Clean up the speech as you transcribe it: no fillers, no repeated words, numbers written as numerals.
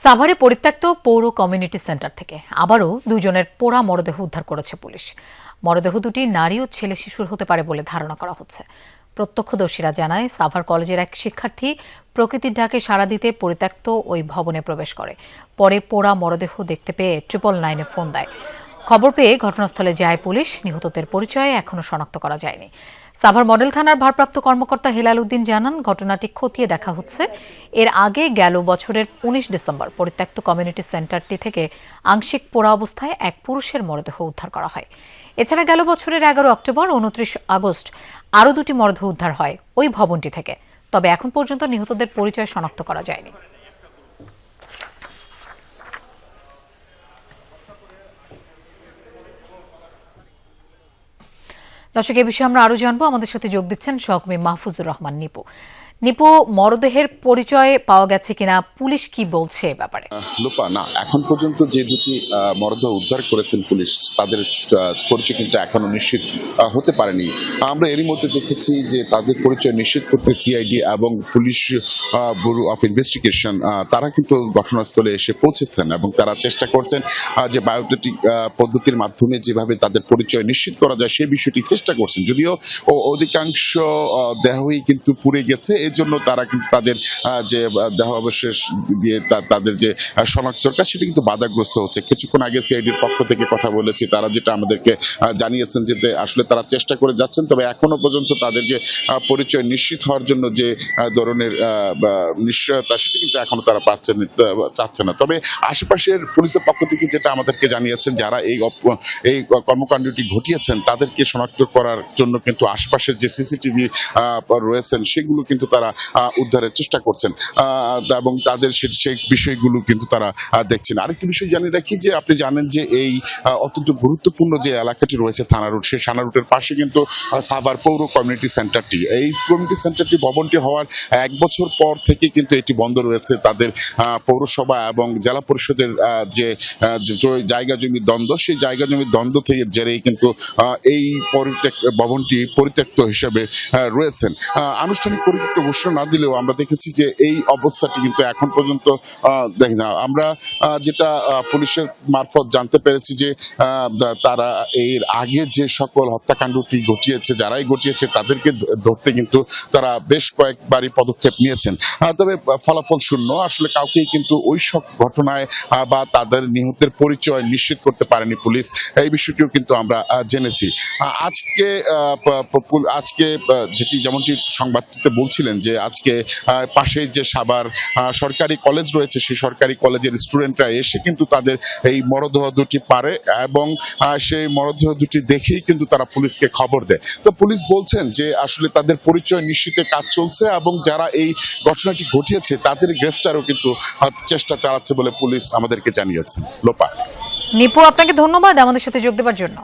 সাভারে পরিত্যক্ত পৌর কমিউনিটি সেন্টার থেকে আবারও দুজনের পোড়া মরদেহ উদ্ধার করেছে পুলিশ। মরদেহ দুটি নারী ও ছেলে শিশুর হতে পারে বলে ধারণা করা হচ্ছে। প্রত্যক্ষদর্শীরা জানায়, সাভার কলেজের এক শিক্ষার্থী প্রকৃতির ডাকে সাড়া দিতে পরিত্যক্ত ওই ভবনে প্রবেশ করে। পরে পোড়া মরদেহ দেখতে পেয়ে 999-এ ফোন দেয়। খবর পেয়ে ঘটনাস্থলে যায় পুলিশ। নিহতদের পরিচয় এখনো শনাক্ত করা যায়নি। সাভার মডেল থানার ভারপ্রাপ্ত কর্মকর্তা হেলাল উদ্দিন জানান, ঘটনাটি খতিয়ে দেখা হচ্ছে। এর আগে গেল বছরের 19 ডিসেম্বর পরিত্যক্ত কমিউনিটি সেন্টারটি থেকে আংশিক পোড়া অবস্থায় এক পুরুষের মরদেহ উদ্ধার করা হয়। এছাড়া গেল বছরের 11 অক্টোবর 29 আগস্ট আরও দুটি মরদেহ উদ্ধার হয় ওই ভবনটি থেকে। তবে এখন পর্যন্ত নিহতদের পরিচয় শনাক্ত করা যায়নি। দর্শক, এ বিষয়ে আমরা আরো জানবো। আমাদের সাথে যোগ দিচ্ছেন সহকর্মী মাহফুজুর রহমান নিপু। নিপু, মরদেহের পরিচয় পাওয়া গেছে কিনা, পুলিশ কি বলছে এ ব্যাপারে? লোপা, না, এখন পর্যন্ত যে দুটি মরদেহ উদ্ধার করেছেন পুলিশ, তাদের পরিচয় কিন্তু এখনো নিশ্চিত হতে পারেনি। আমরা এরই মধ্যে দেখেছি যে তাদের পরিচয় নিশ্চিত করতে সিআইডি এবং পুলিশ ব্যুরো অফ ইনভেস্টিগেশন তারা কিন্তু ঘটনাস্থলে এসে পৌঁছেছেন এবং তারা চেষ্টা করছেন যে বায়োমেট্রিক পদ্ধতির মাধ্যমে যেভাবে তাদের পরিচয় নিশ্চিত করা যায় সেই বিষয়টি চেষ্টা করছেন। যদিও অধিকাংশ দেহই কিন্তু পুড়ে গেছে, এর জন্য তারা কিন্তু তাদের যে দেহ অবশেষ দিয়ে তাদের যে শনাক্তর কাজ সেটা কিন্তু বাধাগ্রস্ত হচ্ছে। কিছুক্ষণ আগে সিআইডির পক্ষ থেকে কথা বলেছি, তারা যেটা আমাদেরকে জানিয়েছেন যে আসলে তারা চেষ্টা করে যাচ্ছেন, তবে এখনো পর্যন্ত তাদের যে পরিচয় নিশ্চিত হওয়ার জন্য যে ধরনের নিশ্চয়তা সেটা কিন্তু এখনো তারা চাচ্ছে না। তবে আশেপাশের পুলিশের পক্ষ থেকে যেটা আমাদেরকে জানিয়েছেন, যারা এই কর্মকাণ্ডটি ঘটিয়েছেন তাদেরকে শনাক্ত করার জন্য কিন্তু আশপাশের যে সিসিটিভি রয়েছেন সেগুলো কিন্তু তারা উদ্ধারের চেষ্টা করছেন এবং তাদের সেই বিষয়গুলো কিন্তু তারা দেখছেন। আরেকটি বিষয় জানিয়ে রাখি যে আপনি জানেন যে এই অত্যন্ত গুরুত্বপূর্ণ যে এলাকাটি রয়েছে থানা রুট, সেই থানা রুটের পাশে কিন্তু সাভার পৌর কমিউনিটি সেন্টারটি, এই কমিউনিটি সেন্টারটি ভবনটি হওয়ার 1 বছর পর থেকে কিন্তু এটি বন্ধ রয়েছে। তাদের পৌরসভা এবং জেলা পরিষদের যে জায়গা জমির দ্বন্দ্ব, সেই জায়গা জমির দ্বন্দ্ব থেকে জেরেই কিন্তু এই ভবনটি পরিত্যক্ত হিসেবে রয়েছেন। আনুষ্ঠানিক পরিত্যক্ত ঘোষণা না দিলেও আমরা দেখেছি যে এই অবস্থাটি কিন্তু এখন পর্যন্ত দেখি না। আমরা যেটা পুলিশের মারফত জানতে পেরেছি যে তারা এর আগে যে সকল হত্যাকাণ্ডটি ঘটিয়েছে, যারাই ঘটিয়েছে তাদেরকে ধরতে কিন্তু তারা বেশ কয়েকবারই পদক্ষেপ নিয়েছেন, তবে ফলাফল শূন্য। আসলে কাউকেই কিন্তু ওই সব ঘটনায় বা তাদের নিহতের পরিচয় নিশ্চিত করতে পারেনি পুলিশ, এই বিষয়টিও কিন্তু আমরা জেনেছি। আজকে যেমনটি সংবাদটিতে বলছিলেন যে আজকে পাশে যে সাভার সরকারি কলেজ রয়েছে, সেই সরকারি কলেজের স্টুডেন্টরা এসে কিন্তু তাদের এই মরদেহ দুটি পারে এবং সেই মরদেহ দুটি দেখেই কিন্তু তারা পুলিশকে খবর দেয়। তো পুলিশ বলছেন যে আসলে তাদের পরিচয় নিশ্চিতে কাজ চলছে এবং যারা এই ঘটনাটি ঘটিয়েছে তাদের গ্রেফতারও কিন্তু চেষ্টা চালাচ্ছে বলে পুলিশ আমাদেরকে জানিয়েছে। লোপা। নিপু, আপনাকে ধন্যবাদ আমাদের সাথে যোগ দেওয়ার জন্য।